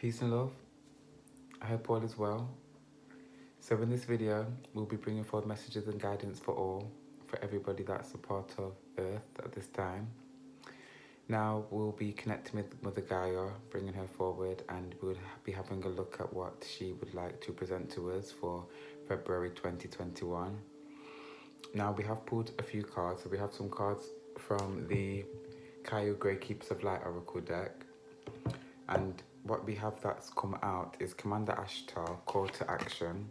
Peace and love. I hope all is well. So in this video, we'll be bringing forward messages and guidance for all, for everybody that's a part of Earth at this time. Now we'll be connecting with Mother Gaia, bringing her forward, and we'll be having a look at what she would like to present to us for February 2021. Now we have pulled a few cards, so we have some cards from the Kaya Grey Keepers of Light Oracle deck, and what we have that's come out is Commander Ashtar, Call to Action.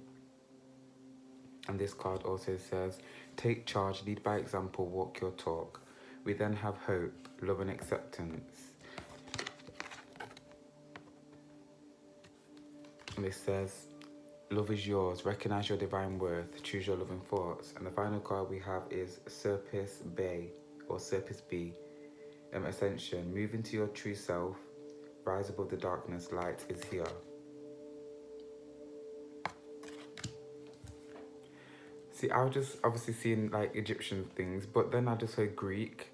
And this card also says, take charge, lead by example, walk your talk. We then have hope, love and acceptance. And this says, love is yours, recognize your divine worth, choose your loving thoughts. And the final card we have is Surface Bay, or Surface B. Ascension, move into your true self, rise above the darkness, light is here. See, I was just obviously seeing like Egyptian things, but then I just heard Greek.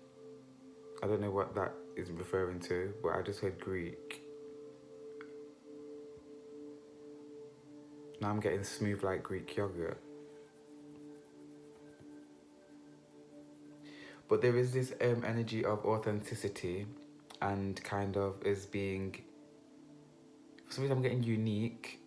I don't know what that is referring to, but I just heard Greek. Now I'm getting smooth like Greek yogurt. But there is this energy of authenticity and kind of as being, for some reason I'm getting unique.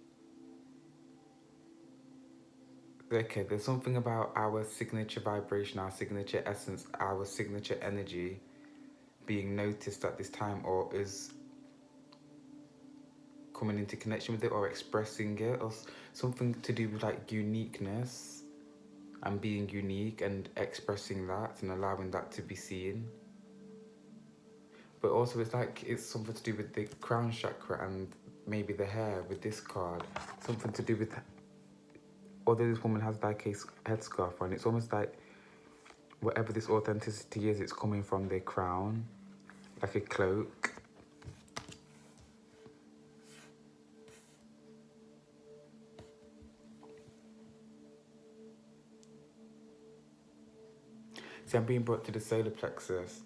Okay, there's something about our signature vibration, our signature essence, our signature energy being noticed at this time, or is coming into connection with it, or expressing it, or something to do with like uniqueness and being unique and expressing that and allowing that to be seen. But also it's like it's something to do with the crown chakra and maybe the hair with this card, something to do with, although this woman has like a headscarf on, it's almost like whatever this authenticity is, it's coming from their crown, like a cloak. See, I'm being brought to the solar plexus,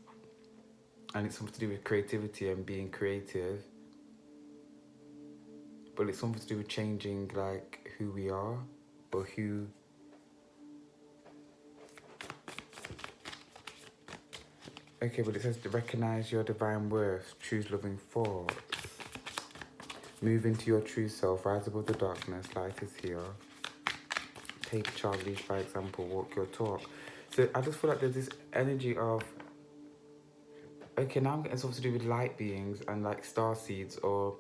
and it's something to do with creativity and being creative, but it's something to do with changing like who we are, or who. Okay, but it says to recognize your divine worth, choose loving thoughts, move into your true self, rise above the darkness, light is here. Take charge, lead by example, walk your talk. So I just feel like there's this energy of, okay, now I'm getting something to do with light beings and like star seeds, or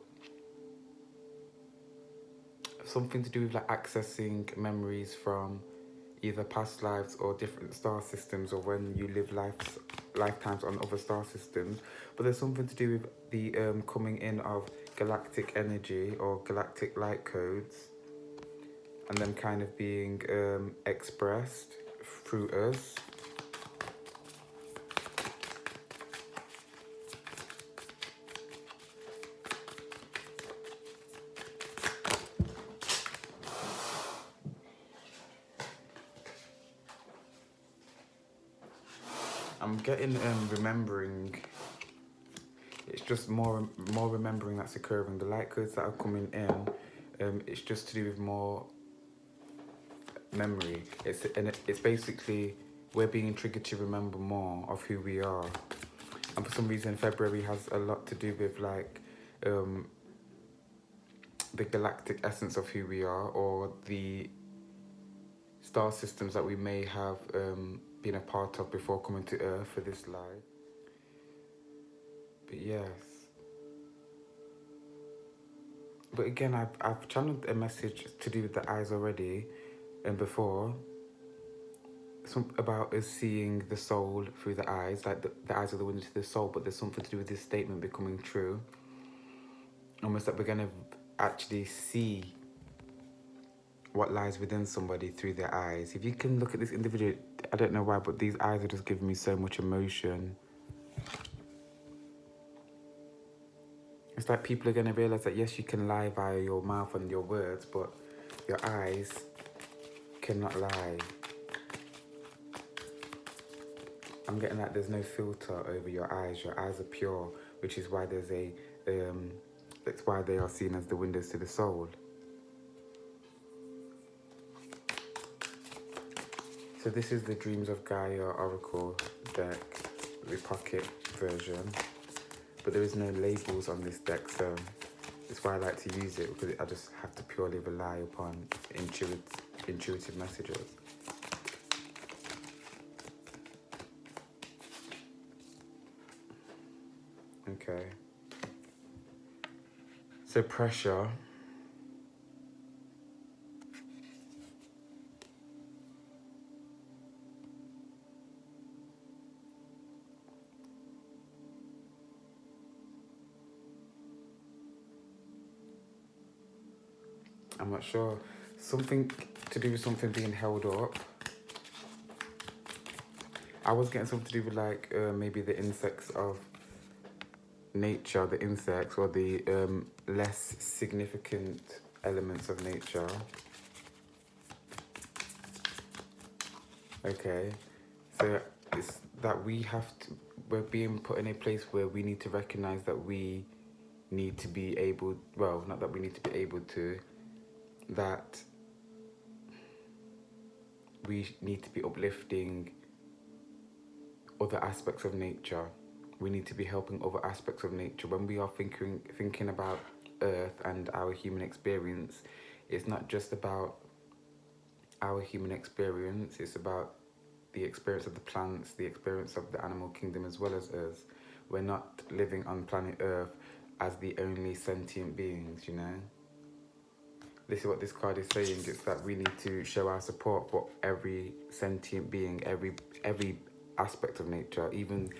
something to do with like accessing memories from either past lives or different star systems, or when you live lifetimes on other star systems. But there's something to do with the coming in of galactic energy or galactic light codes, and them kind of being expressed through us. I'm getting remembering. It's just more remembering that's occurring. The light codes that are coming in, it's just to do with more memory. It's basically we're being triggered to remember more of who we are. And for some reason, February has a lot to do with like the galactic essence of who we are, or the star systems that we may have been a part of before coming to Earth for this life. But yes. But again, I've channeled a message to do with the eyes already, and before, about us seeing the soul through the eyes, like the eyes are the window to the soul, but there's something to do with this statement becoming true. Almost like we're going to actually see what lies within somebody through their eyes. If you can look at this individual, I don't know why, but these eyes are just giving me so much emotion. It's like people are going to realise that yes, you can lie via your mouth and your words, but your eyes cannot lie. I'm getting that there's no filter over your eyes. Your eyes are pure, which is why there's a That's why they are seen as the windows to the soul. So this is the Dreams of Gaia Oracle deck, the pocket version. But there is no labels on this deck, so that's why I like to use it, because I just have to purely rely upon intuitive messages. Okay. So pressure. I'm not sure. Something to do with something being held up. I was getting something to do with like maybe the insects of nature, the insects, or the less significant elements of nature. Okay, so it's that we're being put in a place where we need to recognize that we need to be able, well, not that we need to be able to, that we need to be uplifting other aspects of nature. We need to be helping other aspects of nature. When we are thinking about Earth and our human experience, it's not just about our human experience, it's about the experience of the plants, the experience of the animal kingdom, as well as us. We're not living on planet Earth as the only sentient beings, you know? This is what this card is saying. It's that we need to show our support for every sentient being, every aspect of nature, even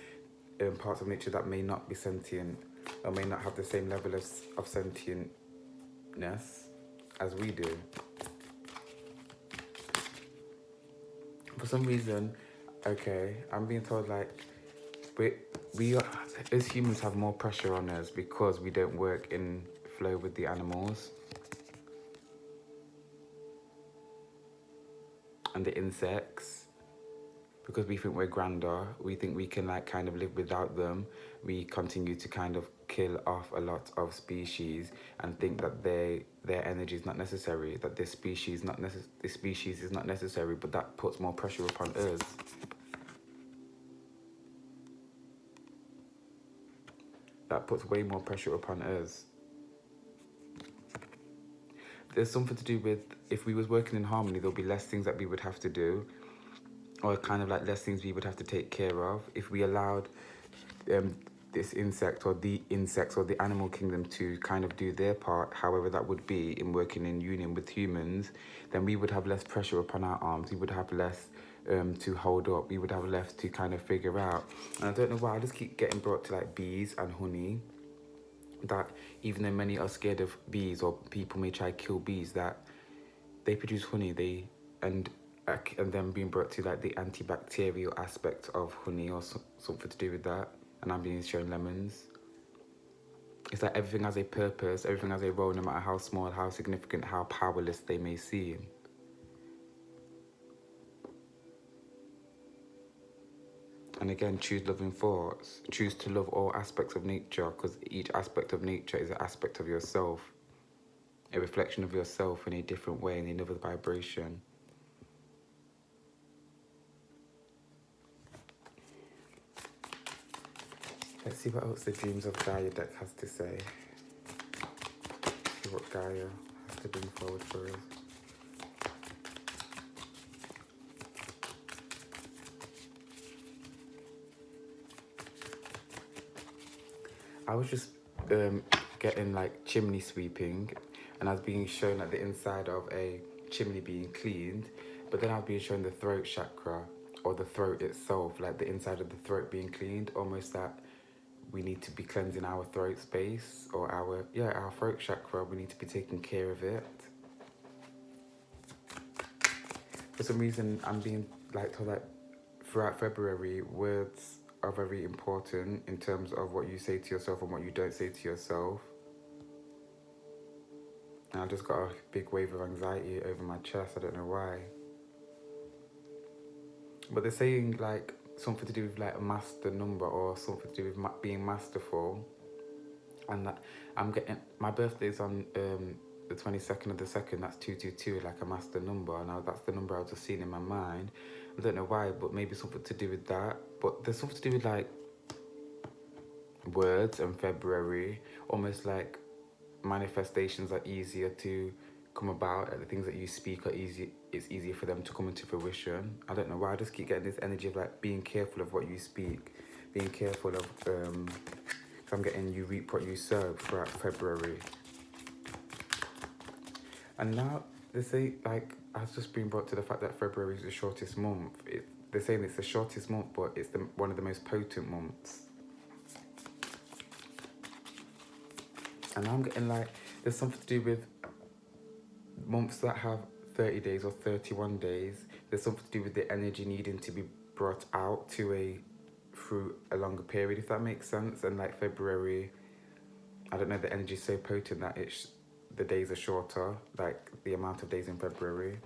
parts of nature that may not be sentient or may not have the same level of sentientness as we do. For some reason, okay, I'm being told like we are, as humans have more pressure on us because we don't work in flow with the animals and the insects, because we think we're grander, we think we can like kind of live without them. We continue to kind of kill off a lot of species and think that their energy is not necessary, that this species is not necessary, but that puts more pressure upon us. That puts way more pressure upon us. There's something to do with, if we was working in harmony, there'll be less things that we would have to do, or kind of like less things we would have to take care of. If we allowed this insect or the insects or the animal kingdom to kind of do their part, however that would be, in working in union with humans, then we would have less pressure upon our arms. We would have less to hold up. We would have less to kind of figure out. And I don't know why, I just keep getting brought to like bees and honey. That even though many are scared of bees, or people may try to kill bees, that they produce honey, and then being brought to like the antibacterial aspect of honey, or something to do with that. And I'm being shown lemons. It's like everything has a purpose, everything has a role, no matter how small, how significant, how powerless they may seem. And again, choose loving thoughts. Choose to love all aspects of nature, because each aspect of nature is an aspect of yourself, a reflection of yourself in a different way, in another vibration. Let's see what else the Dreams of Gaia deck has to say. See what Gaia has to bring forward for us. I was just getting like chimney sweeping, and I was being shown like the inside of a chimney being cleaned, but then I was being shown the throat chakra, or the throat itself, like the inside of the throat being cleaned, almost that we need to be cleansing our throat space, or our throat chakra. We need to be taking care of it. For some reason, I'm being like told that throughout February, words are very important in terms of what you say to yourself and what you don't say to yourself. And I just got a big wave of anxiety over my chest. I don't know why. But they're saying like something to do with like a master number, or something to do with being masterful. And that I'm getting, my birthday's on the 22nd of the 2nd, that's 222, like a master number, and that's the number I was just seeing in my mind. I don't know why, but maybe something to do with that. But there's something to do with like words and February, almost like manifestations are easier to come about, and the things that you speak are easy, it's easier for them to come into fruition. I don't know why, I just keep getting this energy of like being careful of what you speak, being careful of I'm getting you reap what you sow throughout February. And now they say, like, I've just been brought to the fact that February is the shortest month. They're saying it's the shortest month, but it's one of the most potent months. And I'm getting like, there's something to do with months that have 30 days or 31 days. There's something to do with the energy needing to be brought out through a longer period, if that makes sense. And like February, I don't know, the energy is so potent that the days are shorter, like the amount of days in February.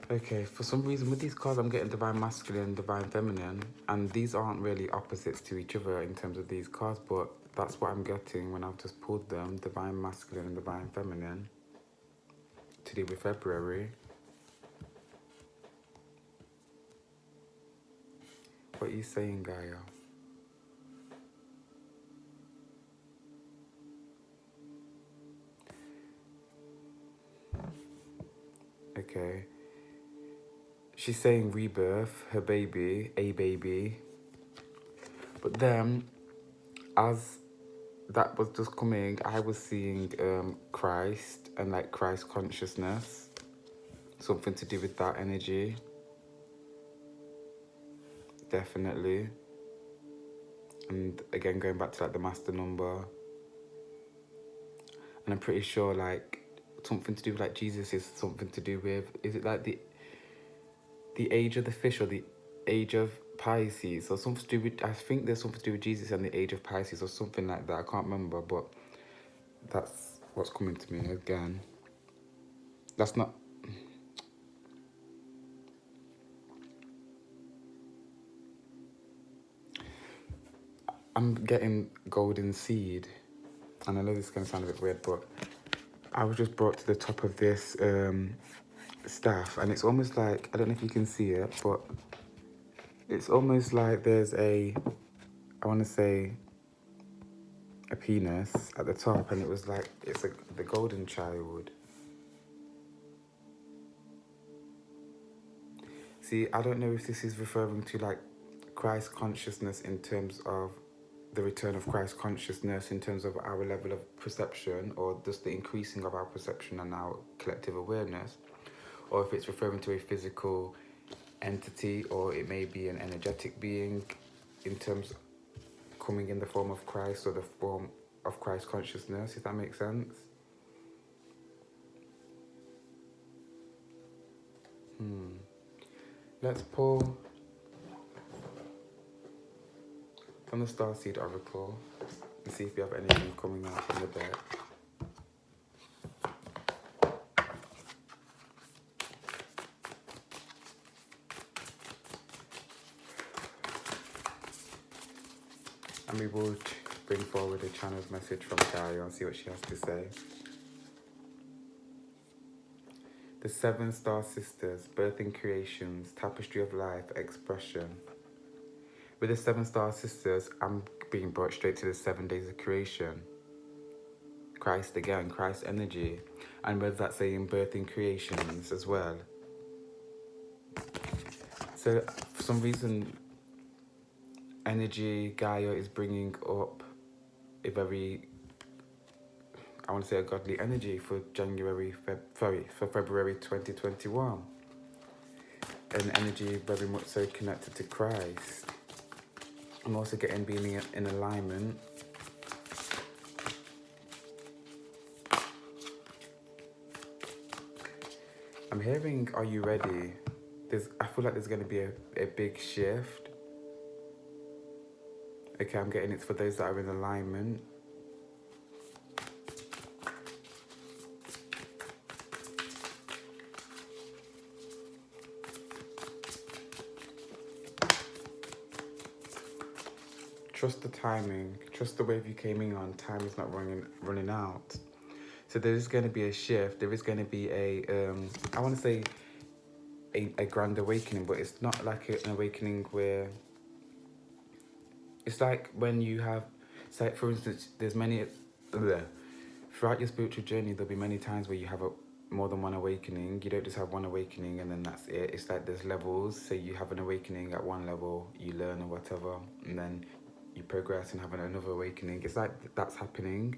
Okay, for some reason with these cards I'm getting divine masculine, divine feminine, and these aren't really opposites to each other in terms of these cards, but that's what I'm getting when I've just pulled them, divine masculine and divine feminine, to do with February. What are you saying, Gaia? Okay. She's saying rebirth, her baby, a baby. But then, as that was just coming, I was seeing Christ and like Christ consciousness. Something to do with that energy. Definitely. And again, going back to like the master number. And I'm pretty sure like something to do with like Jesus is something to do with, is it like the age of the fish or the age of Pisces or something to do with, I think there's something to do with Jesus and the age of Pisces or something like that. I can't remember, but that's what's coming to me again. That's not, I'm getting golden seed, and I know this is going to sound a bit weird, but I was just brought to the top of this staff, and it's almost like, I don't know if you can see it, but it's almost like there's I want to say, a penis at the top, and it was like, it's the golden child. See, I don't know if this is referring to like Christ consciousness in terms of the return of Christ consciousness in terms of our level of perception, or just the increasing of our perception and our collective awareness, or if it's referring to a physical entity, or it may be an energetic being in terms of coming in the form of Christ or the form of Christ consciousness, if that makes sense. Let's pull from the Starseed Oracle and see if we have anything coming out from the deck. And we will bring forward a channel's message from Gaia and see what she has to say. The 7 Star Sisters, Birthing Creations, Tapestry of Life, Expression. With the 7 Star Sisters, I'm being brought straight to the 7 days of creation. Christ again, Christ energy. And with that saying birthing creations as well. So for some reason, energy, Gaia is bringing up a very, I want to say a godly energy for for February 2021. An energy very much so connected to Christ. I'm also getting being in alignment. I'm hearing, are you ready? I feel like there's going to be a big shift. Okay, I'm getting it's for those that are in alignment. Trust the timing. Trust the wave you came in on. Time is not running out. So there is going to be a shift. There is going to be I want to say a grand awakening, but it's not like an awakening where it's like when you have, it's like for instance, there's many, throughout your spiritual journey, there'll be many times where you have more than one awakening. You don't just have one awakening and then that's it. It's like there's levels. So you have an awakening at one level, you learn or whatever, and then you progress and have another awakening. It's like that's happening.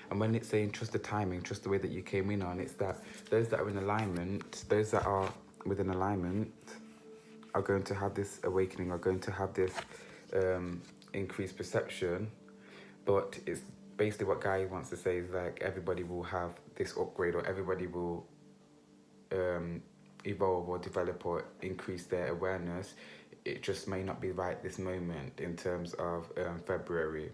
And when it's saying trust the timing, trust the way that you came in on, it's that those that are in alignment, those that are within alignment are going to have this awakening, are going to have this increased perception. But it's basically what Gaia wants to say is like everybody will have this upgrade, or everybody will evolve or develop or increase their awareness. It just may not be right this moment in terms of February.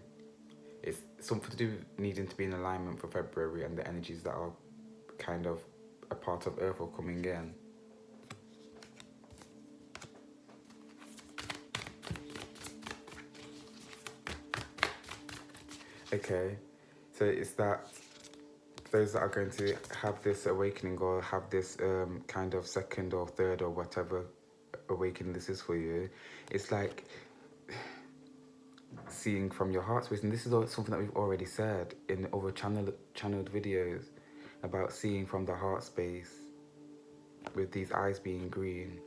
It's something to do with needing to be in alignment for February and the energies that are kind of a part of Earth are coming in. Okay, so it's that those that are going to have this awakening or have this kind of second or third or whatever awakening this is for you, it's like seeing from your heart space. And this is something that we've already said in other channeled videos about seeing from the heart space with these eyes being green.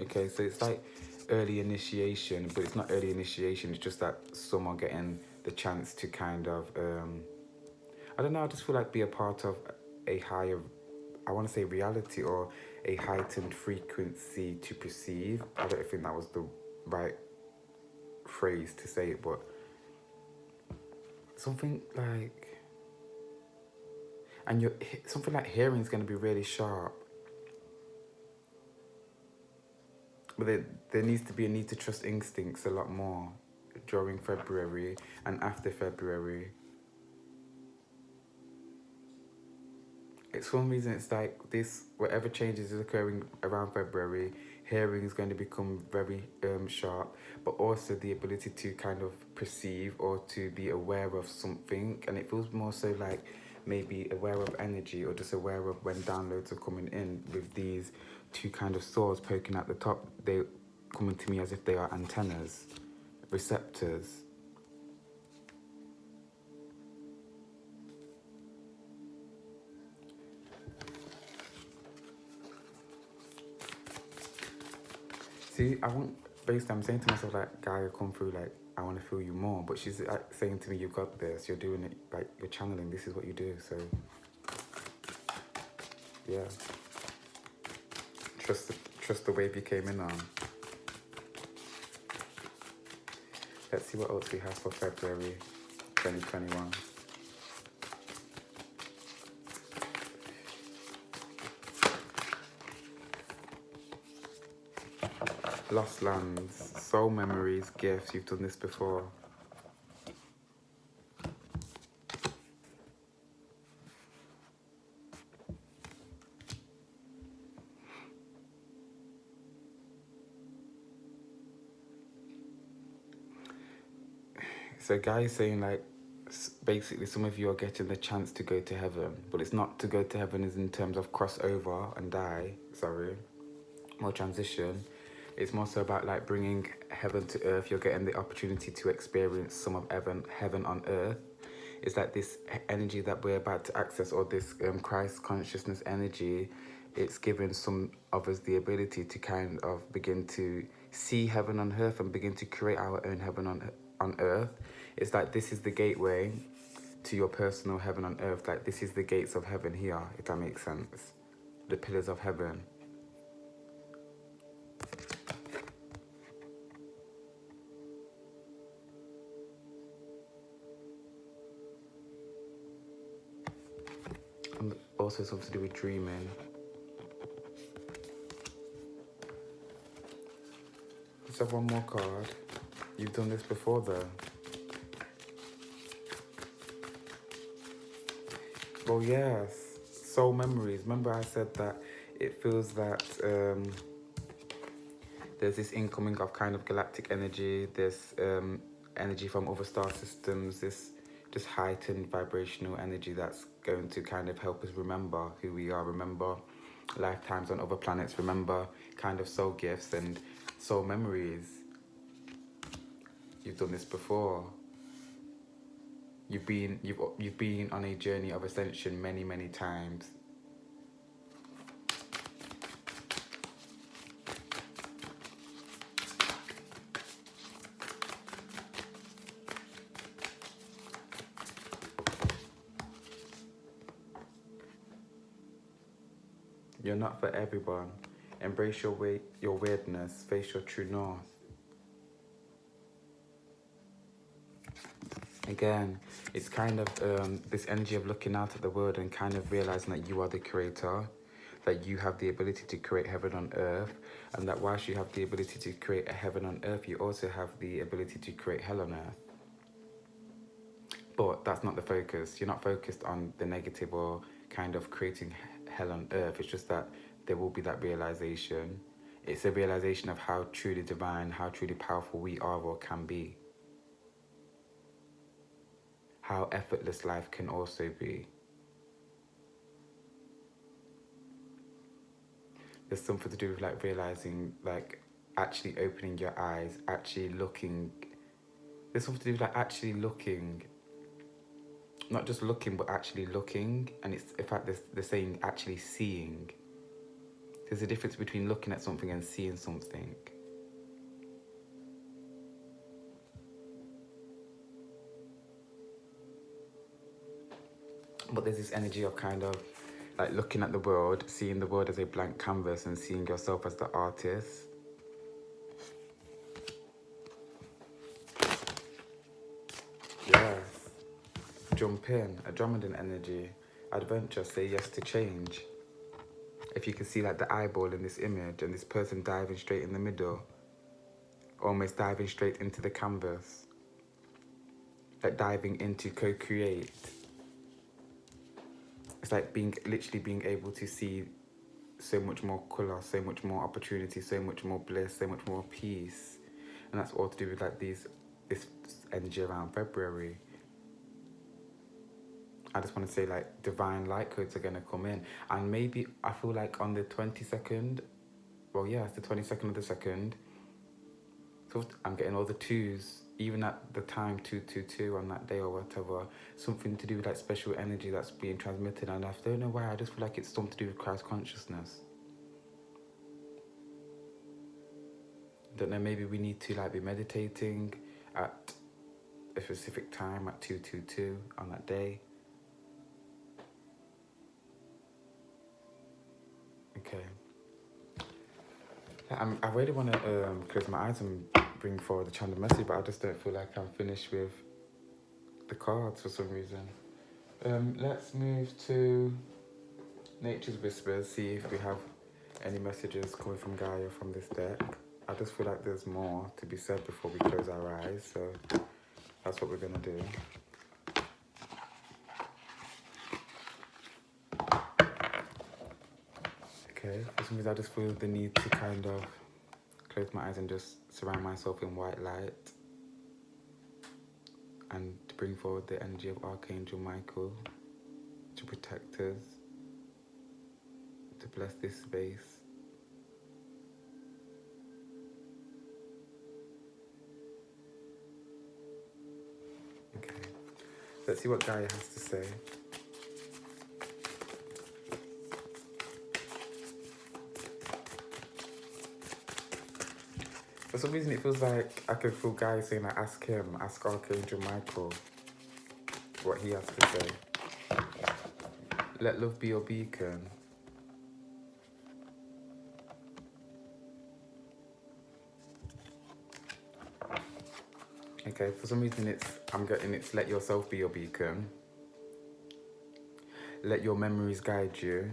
Okay, so it's like early initiation, but it's not early initiation, it's just that some are getting the chance to kind of, I don't know, I just feel like be a part of a higher, I want to say reality or a heightened frequency to perceive. I don't think that was the right phrase to say it, but something like, and something like hearing is going to be really sharp. But there needs to be a need to trust instincts a lot more during February and after February. It's for some reason it's like this, whatever changes is occurring around February, hearing is going to become very sharp, but also the ability to kind of perceive or to be aware of something. And it feels more so like maybe aware of energy or just aware of when downloads are coming in with these two kind of swords poking at the top. They coming to me as if they are antennas, receptors. See, I'm saying to myself, like, Gaia, come through, like, I want to feel you more. But she's like, saying to me, you've got this, you're doing it, like, you're channeling, this is what you do. So, yeah. Trust the wave you came in on. Let's see what else we have for February 2021. Lost lands, soul memories, gifts. You've done this before. So Guy's saying, like, basically some of you are getting the chance to go to heaven, but it's not to go to heaven as in terms of cross over and die, or transition. It's more so about like bringing heaven to earth. You're getting the opportunity to experience some of heaven on earth. It's like this energy that we're about to access, or this Christ consciousness energy. It's given some of us the ability to kind of begin to see heaven on earth and begin to create our own heaven on earth. It's like this is the gateway to your personal heaven on earth. Like this is the gates of heaven here, if that makes sense. The pillars of heaven. And also something to do with dreaming. Let's have one more card. You've done this before though. Well, yes. Soul memories. Remember I said that it feels that there's this incoming of kind of galactic energy, this energy from other star systems, this just heightened vibrational energy that's going to kind of help us remember who we are, remember lifetimes on other planets, remember kind of soul gifts and soul memories. You've done this before. You've been on a journey of ascension many times. You're not for everyone. Embrace your weirdness. Face your true north. Again, it's kind of this energy of looking out at the world and kind of realizing that you are the creator, that you have the ability to create heaven on earth, and that whilst you have the ability to create a heaven on earth, you also have the ability to create hell on earth. But that's not the focus. You're not focused on the negative or kind of creating hell on earth. It's just that there will be that realization. It's a realization of how truly divine, how truly powerful we are or can be. How effortless life can also be. There's something to do with like realizing, like actually opening your eyes, actually looking. There's something to do with like actually looking. Not just looking, but actually looking. And it's, in fact, they're saying actually seeing. There's a difference between looking at something and seeing something. But there's this energy of kind of like looking at the world, seeing the world as a blank canvas and seeing yourself as the artist. Yes. Jump in, a Drummondin energy. Adventure, say yes to change. If you can see like the eyeball in this image and this person diving straight in the middle, almost diving straight into the canvas, like diving into co-create. It's like literally being able to see so much more colour, so much more opportunity, so much more bliss, so much more peace. And that's all to do with like this energy around February. I just want to say like divine light codes are going to come in. And maybe I feel like on the 22nd, well yeah, it's the 22nd of the 2nd. So I'm getting all the twos, even at the time 222 on that day or whatever. Something to do with like special energy that's being transmitted. And I don't know why, I just feel like it's something to do with Christ consciousness. Don't know, maybe we need to like be meditating at a specific time at 222 on that day. Okay. I really want to close my eyes and bring forward the channel message, but I just don't feel like I'm finished with the cards for some reason. Let's move to Nature's Whispers, see if we have any messages coming from Gaia from this deck. I just feel like there's more to be said before we close our eyes, so that's what we're going to do. Okay, for some reason I just feel the need to kind of close my eyes and just surround myself in white light and to bring forward the energy of Archangel Michael to protect us, to bless this space. Okay, let's see what Gaia has to say. For some reason, it feels like I could feel Gaia saying, like, ask Archangel Michael what he has to say. Let love be your beacon. Okay, for some reason I'm getting it's let yourself be your beacon. Let your memories guide you.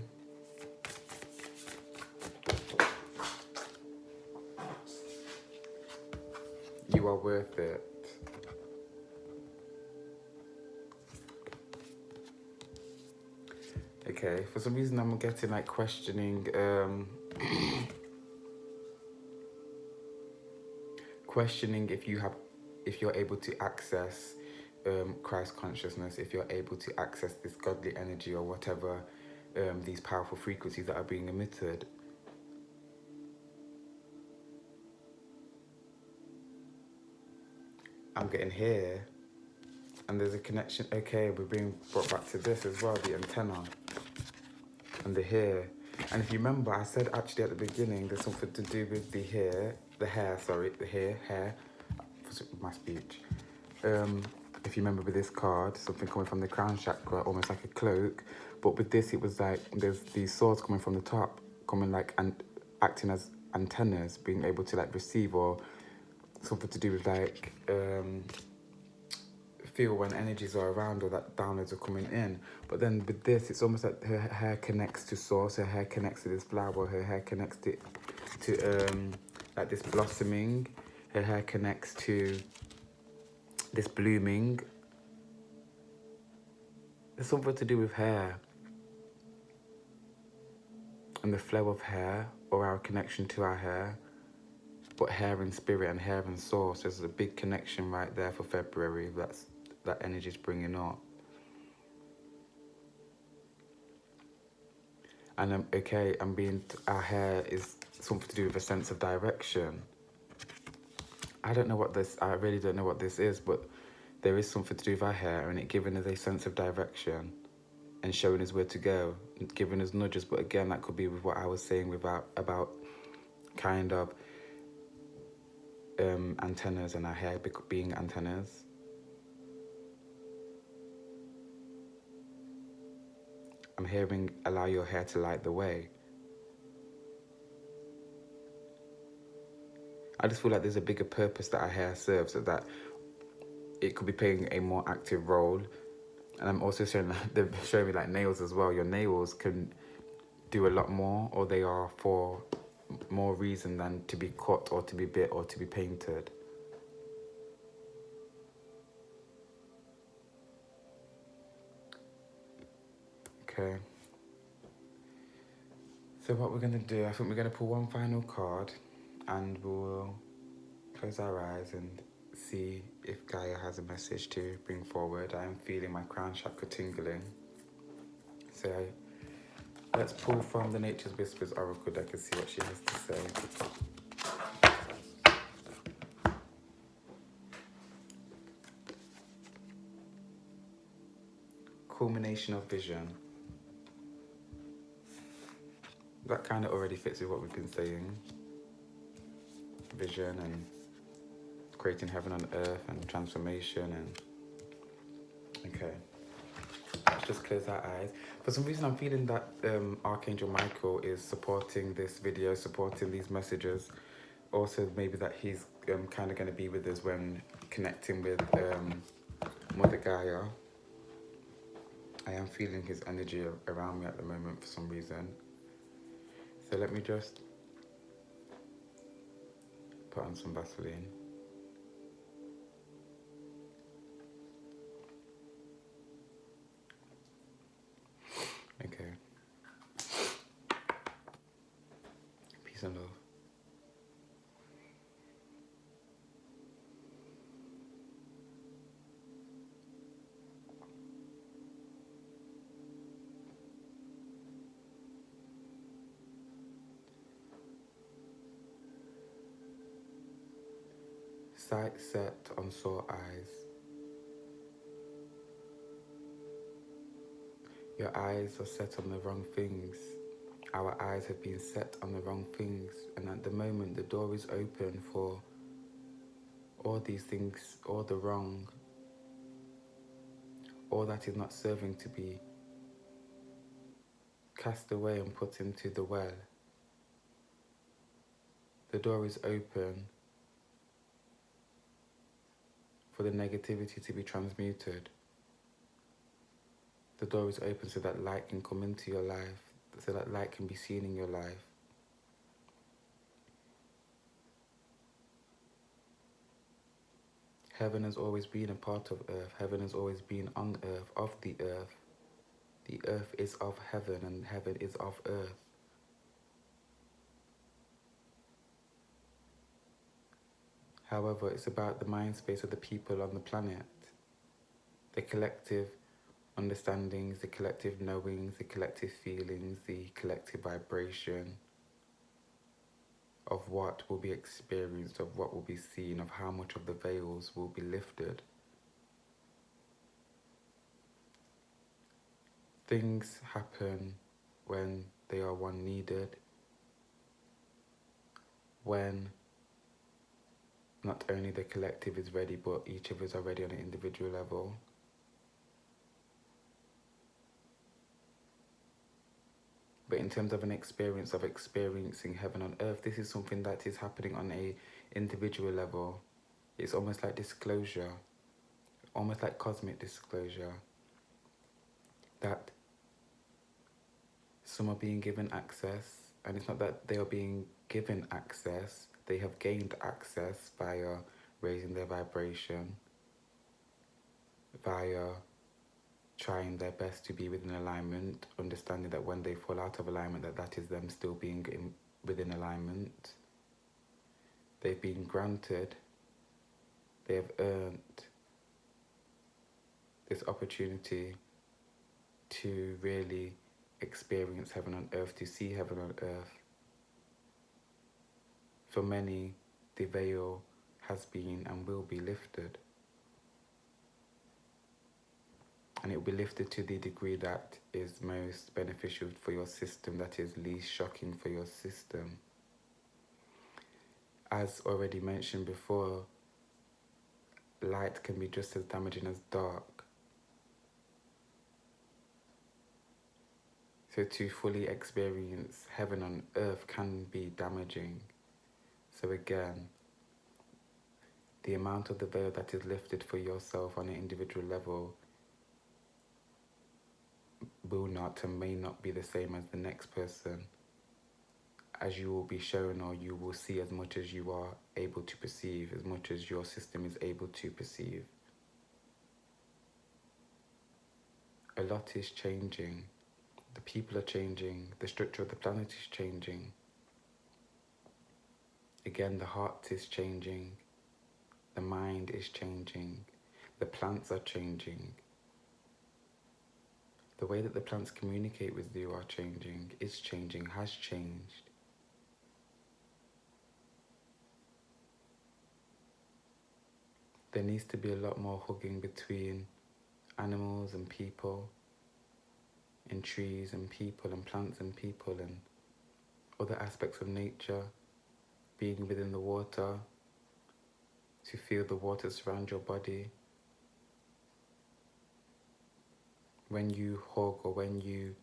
you are worth it. Okay, for some reason I'm getting like questioning, questioning if you're able to access Christ consciousness, if you're able to access this godly energy or whatever, these powerful frequencies that are being emitted. I'm getting here, and there's a connection. Okay, we're being brought back to this as well, the antenna and the hair. And if you remember, I said actually at the beginning, there's something to do with the hair, my speech. If you remember with this card, something coming from the crown chakra, almost like a cloak. But with this, it was like there's these swords coming from the top, coming like and acting as antennas, being able to like receive, or something to do with like feel when energies are around or that downloads are coming in. But then with this, it's almost like her hair connects to source, her hair connects to this flower, her hair connects to like this blossoming, her hair connects to this blooming. There's something to do with hair and the flow of hair, or our connection to our hair. But hair and spirit and hair and source, there's a big connection right there for February. That energy's bringing up. And our hair is something to do with a sense of direction. I really don't know what this is, but there is something to do with our hair, and it giving us a sense of direction and showing us where to go, and giving us nudges. But again, that could be with what I was saying about kind of antennas and our hair being antennas. I'm hearing allow your hair to light the way. I just feel like there's a bigger purpose that our hair serves, so that it could be playing a more active role. And I'm also they're showing me like nails as well. Your nails can do a lot more, or they are for more reason than to be cut or to be bit or to be painted. Okay. So what we're going to do, I think we're going to pull one final card, and we'll close our eyes and see if Gaia has a message to bring forward. I am feeling my crown chakra tingling. So let's pull from the Nature's Whispers Oracle deck and see what she has to say. Culmination of vision. That kind of already fits with what we've been saying. Vision and creating heaven on earth and transformation and... Okay. Let's just close our eyes. For some reason, I'm feeling that Archangel Michael is supporting this video, supporting these messages. Also, maybe that he's kind of going to be with us when connecting with Mother Gaia. I am feeling his energy around me at the moment for some reason. So let me just put on some Vaseline. Okay. Peace and love. Sight set on sore eyes. Your eyes are set on the wrong things. Our eyes have been set on the wrong things, and at the moment the door is open for all these things, all the wrong, all that is not serving to be cast away and put into the well. The door is open for the negativity to be transmuted. The door is open so that light can come into your life, so that light can be seen in your life. Heaven has always been a part of earth. Heaven has always been on earth, of the earth. The earth is of heaven and heaven is of earth. However, it's about the mind space of the people on the planet. The collective understandings, the collective knowings, the collective feelings, the collective vibration of what will be experienced, of what will be seen, of how much of the veils will be lifted. Things happen when they are one needed, when not only the collective is ready, but each of us are ready on an individual level. But in terms of an experience of experiencing heaven on earth, this is something that is happening on a individual level. It's almost like disclosure, almost like cosmic disclosure, that some are being given access, and it's not that they are being given access, they have gained access via raising their vibration, via trying their best to be within alignment, understanding that when they fall out of alignment, that is them still being within alignment. They've been granted, they have earned this opportunity to really experience heaven on earth, to see heaven on earth. For many, the veil has been and will be lifted. And it will be lifted to the degree that is most beneficial for your system, that is least shocking for your system. As already mentioned before, light can be just as damaging as dark. So to fully experience heaven on earth can be damaging. So again, the amount of the veil that is lifted for yourself on an individual level will not and may not be the same as the next person, as you will be shown, or you will see as much as you are able to perceive, as much as your system is able to perceive. A lot is changing. The people are changing. The structure of the planet is changing. Again, the heart is changing. The mind is changing. The plants are changing. The way that the plants communicate with you are changing, is changing, has changed. There needs to be a lot more hugging between animals and people, and trees and people, and plants and people, and other aspects of nature, being within the water, to feel the water surround your body. When you hug or when you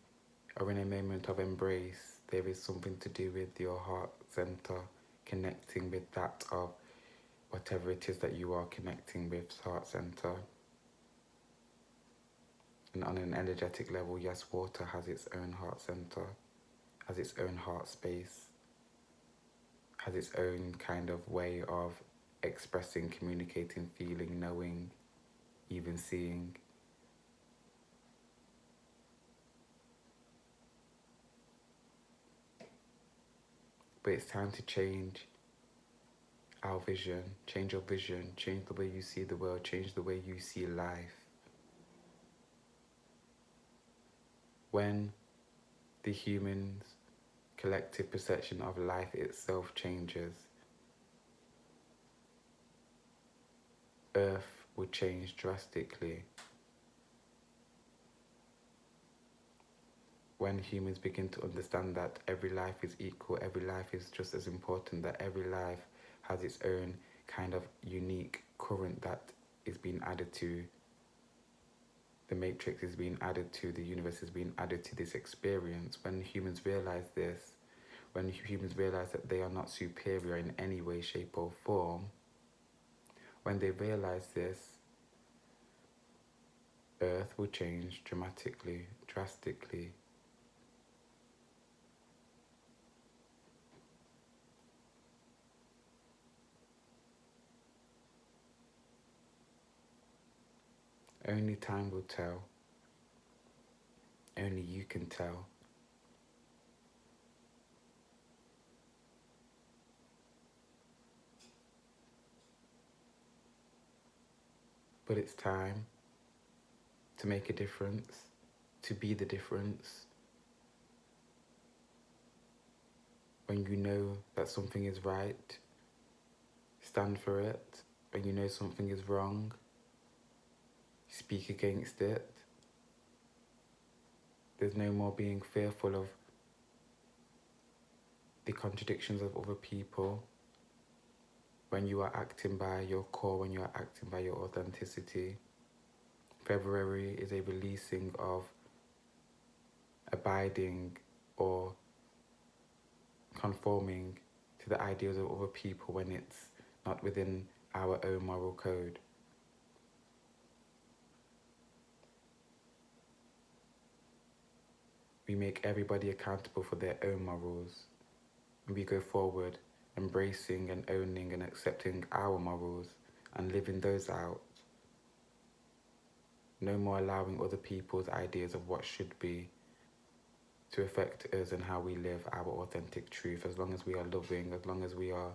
are in a moment of embrace, there is something to do with your heart center connecting with that of whatever it is that you are connecting with, heart center. And on an energetic level, yes, water has its own heart center, has its own heart space, has its own kind of way of expressing, communicating, feeling, knowing, even seeing. But it's time to change our vision, change your vision, change the way you see the world, change the way you see life. When the human's collective perception of life itself changes, Earth will change drastically. When humans begin to understand that every life is equal, every life is just as important, that every life has its own kind of unique current that is being added to the matrix, is being added to the universe, is being added to this experience. When humans realize this, when humans realize that they are not superior in any way, shape or form, when they realize this, Earth will change dramatically, drastically. Only time will tell. Only you can tell. But it's time to make a difference, to be the difference. When you know that something is right, stand for it. When you know something is wrong, speak against it. There's no more being fearful of the contradictions of other people. When you are acting by your core, when you are acting by your authenticity. February is a releasing of abiding or conforming to the ideals of other people when it's not within our own moral code. We make everybody accountable for their own morals, and we go forward embracing and owning and accepting our morals and living those out. No more allowing other people's ideas of what should be to affect us and how we live our authentic truth, as long as we are loving, as long as we are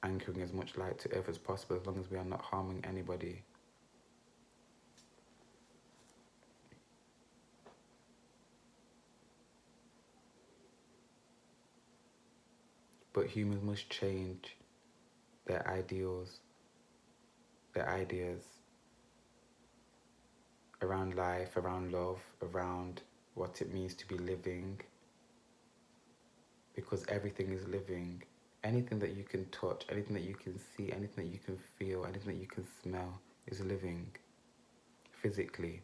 anchoring as much light to earth as possible, as long as we are not harming anybody. But humans must change their ideals, their ideas around life, around love, around what it means to be living, because everything is living. Anything that you can touch, anything that you can see, anything that you can feel, anything that you can smell is living physically.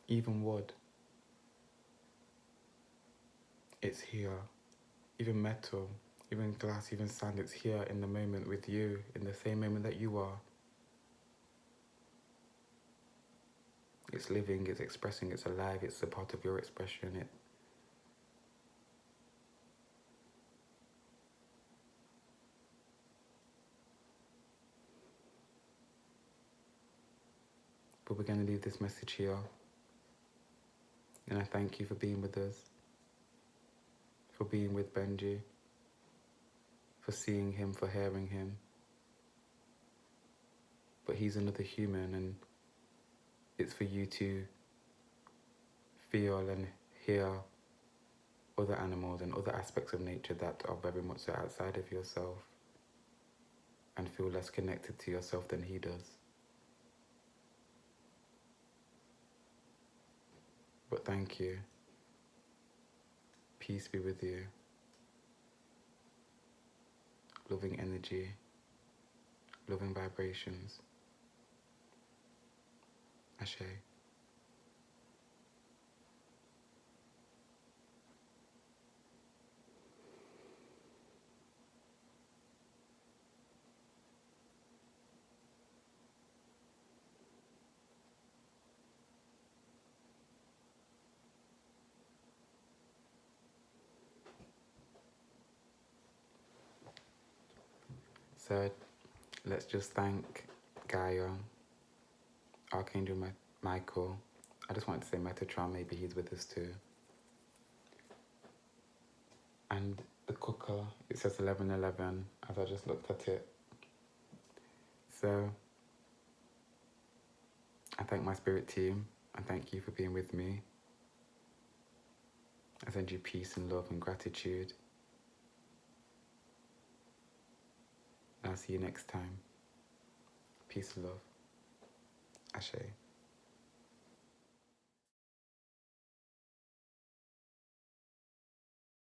Even wood, it's here. Even metal, even glass, even sand, it's here in the moment with you, in the same moment that you are. It's living, it's expressing, it's alive, it's a part of your expression. But we're going to leave this message here. And I thank you for being with us, for being with Benji, for seeing him, for hearing him. But he's another human, and it's for you to feel and hear other animals and other aspects of nature that are very much so outside of yourself, and feel less connected to yourself than he does. But thank you. Peace be with you. Loving energy, loving vibrations. Ashe. So let's just thank Gaia, Archangel Michael. I just wanted to say Metatron, maybe he's with us too. And the cooker, it says 11:11 as I just looked at it. So I thank my spirit team and thank you for being with me. I send you peace and love and gratitude. And I'll see you next time. Peace and love. Ashe.